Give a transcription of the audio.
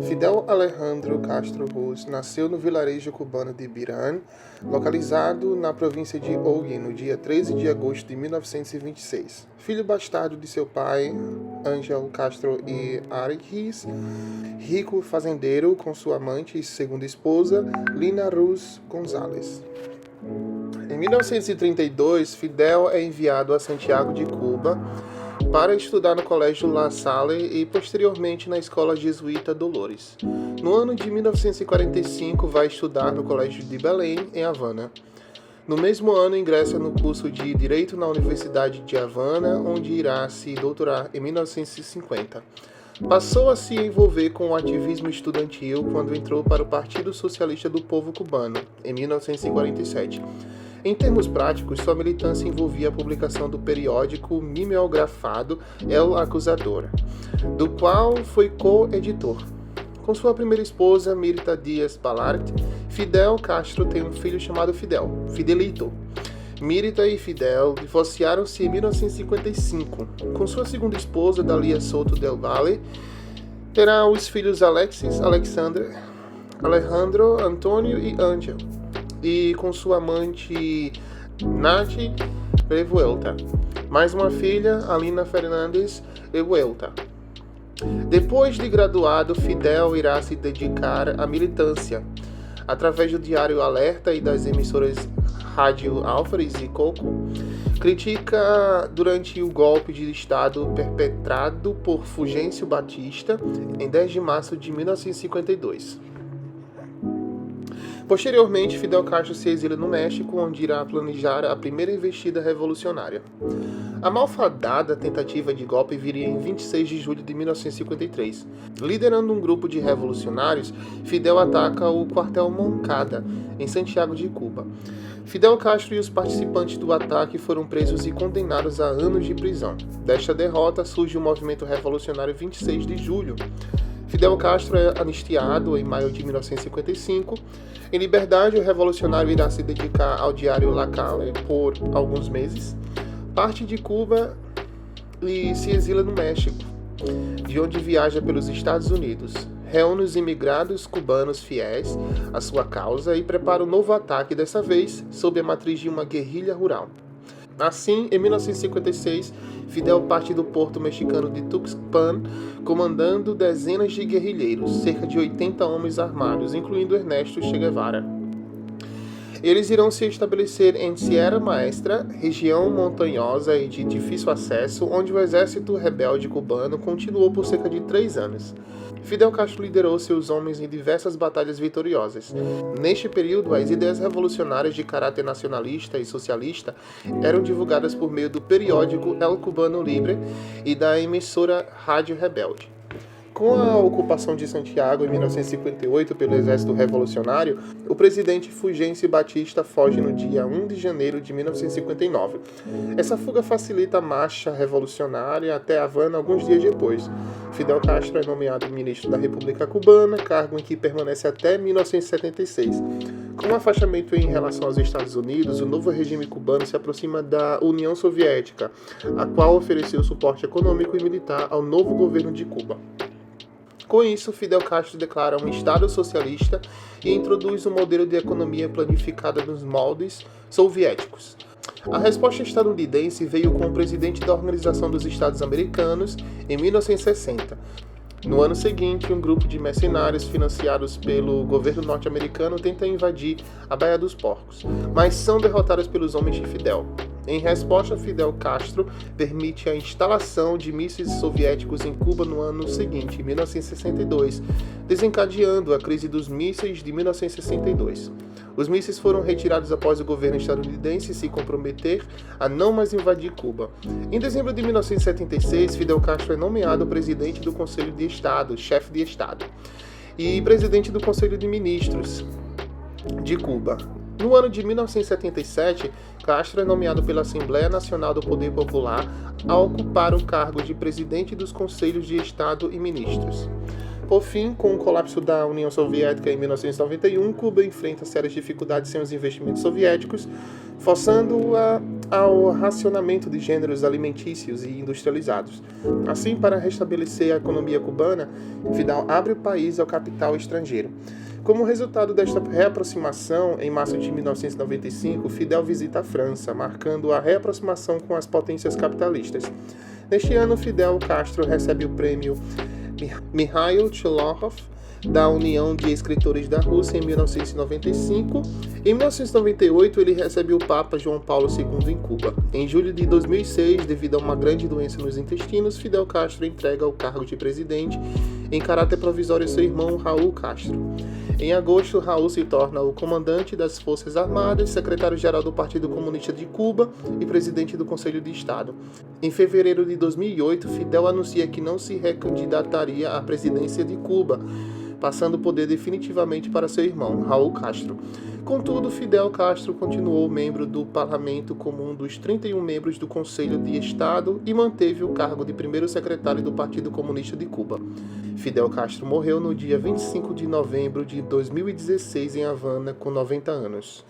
Fidel Alejandro Castro Ruz nasceu no vilarejo cubano de Birán, localizado na província de Holguín, no dia 13 de agosto de 1926. Filho bastardo de seu pai, Ángel Castro e Ariquis, rico fazendeiro, com sua amante e segunda esposa, Lina Ruz González. Em 1932, Fidel é enviado a Santiago de Cuba para estudar no Colégio La Salle e posteriormente na Escola Jesuíta Dolores. No ano de 1945, vai estudar no Colégio de Belém, em Havana. No mesmo ano, ingressa no curso de Direito na Universidade de Havana, onde irá se doutorar em 1950. Passou a se envolver com o ativismo estudantil quando entrou para o Partido Socialista do Povo Cubano, em 1947. Em termos práticos, sua militância envolvia a publicação do periódico mimeografado El Acusador, do qual foi co-editor. Com sua primeira esposa, Mirta Díaz Balart, Fidel Castro tem um filho chamado Fidelito. Mirta e Fidel divorciaram-se em 1955. Com sua segunda esposa, Dalia Soto del Valle, terá os filhos Alexis, Alexandre, Alejandro, Antônio e Ángel. E com sua amante Nath Revuelta. Mais uma filha, Alina Fernandes Revuelta. Depois de graduado, Fidel irá se dedicar à militância. Através do Diário Alerta e das emissoras Rádio Alfares e Coco, critica durante o golpe de Estado perpetrado por Fulgêncio Batista em 10 de março de 1952. Posteriormente, Fidel Castro se exila no México, onde irá planejar a primeira investida revolucionária. A malfadada tentativa de golpe viria em 26 de julho de 1953. Liderando um grupo de revolucionários, Fidel ataca o quartel Moncada, em Santiago de Cuba. Fidel Castro e os participantes do ataque foram presos e condenados a anos de prisão. Desta derrota surge o movimento revolucionário 26 de julho. Fidel Castro é anistiado em maio de 1955. Em liberdade, o revolucionário irá se dedicar ao diário La Calle por alguns meses. Parte de Cuba e se exila no México, de onde viaja pelos Estados Unidos. Reúne os imigrados cubanos fiéis à sua causa e prepara um novo ataque, dessa vez sob a matriz de uma guerrilha rural. Assim, em 1956, Fidel parte do porto mexicano de Tuxpan, comandando dezenas de guerrilheiros, cerca de 80 homens armados, incluindo Ernesto Che Guevara. Eles irão se estabelecer em Sierra Maestra, região montanhosa e de difícil acesso, onde o exército rebelde cubano continuou por cerca de 3 anos. Fidel Castro liderou seus homens em diversas batalhas vitoriosas. Neste período, as ideias revolucionárias de caráter nacionalista e socialista eram divulgadas por meio do periódico El Cubano Libre e da emissora Rádio Rebelde. Com a ocupação de Santiago em 1958 pelo Exército Revolucionário, o presidente Fulgêncio Batista foge no dia 1 de janeiro de 1959. Essa fuga facilita a marcha revolucionária até Havana alguns dias depois. Fidel Castro é nomeado ministro da República Cubana, cargo em que permanece até 1976. Com o afastamento em relação aos Estados Unidos, o novo regime cubano se aproxima da União Soviética, a qual ofereceu suporte econômico e militar ao novo governo de Cuba. Com isso, Fidel Castro declara um Estado socialista e introduz um modelo de economia planificada nos moldes soviéticos. A resposta estadunidense veio com o presidente da Organização dos Estados Americanos em 1960. No ano seguinte, um grupo de mercenários financiados pelo governo norte-americano tenta invadir a Baía dos Porcos, mas são derrotados pelos homens de Fidel. Em resposta, Fidel Castro permite a instalação de mísseis soviéticos em Cuba no ano seguinte, 1962, desencadeando a crise dos mísseis de 1962. Os mísseis foram retirados após o governo estadunidense se comprometer a não mais invadir Cuba. Em dezembro de 1976, Fidel Castro é nomeado presidente do Conselho de Estado, chefe de Estado, e presidente do Conselho de Ministros de Cuba. No ano de 1977, Castro é nomeado pela Assembleia Nacional do Poder Popular a ocupar o cargo de presidente dos Conselhos de Estado e Ministros. Por fim, com o colapso da União Soviética em 1991, Cuba enfrenta sérias dificuldades sem os investimentos soviéticos. forçando ao racionamento de gêneros alimentícios e industrializados. Assim, para restabelecer a economia cubana, Fidel abre o país ao capital estrangeiro. Como resultado desta reaproximação, em março de 1995, Fidel visita a França, marcando a reaproximação com as potências capitalistas. Neste ano, Fidel Castro recebe o prêmio Mikhail Sholokhov da União de Escritores da Rússia em 1995. Em 1998, ele recebe o Papa João Paulo II em Cuba. Em julho de 2006, devido a uma grande doença nos intestinos, Fidel Castro entrega o cargo de presidente em caráter provisório a seu irmão Raul Castro. Em agosto, Raul se torna o comandante das Forças Armadas, secretário-geral do Partido Comunista de Cuba e presidente do Conselho de Estado. Em fevereiro de 2008, Fidel anuncia que não se recandidataria à presidência de Cuba, passando o poder definitivamente para seu irmão, Raul Castro. Contudo, Fidel Castro continuou membro do Parlamento como um dos 31 membros do Conselho de Estado e manteve o cargo de primeiro secretário do Partido Comunista de Cuba. Fidel Castro morreu no dia 25 de novembro de 2016 em Havana, com 90 anos.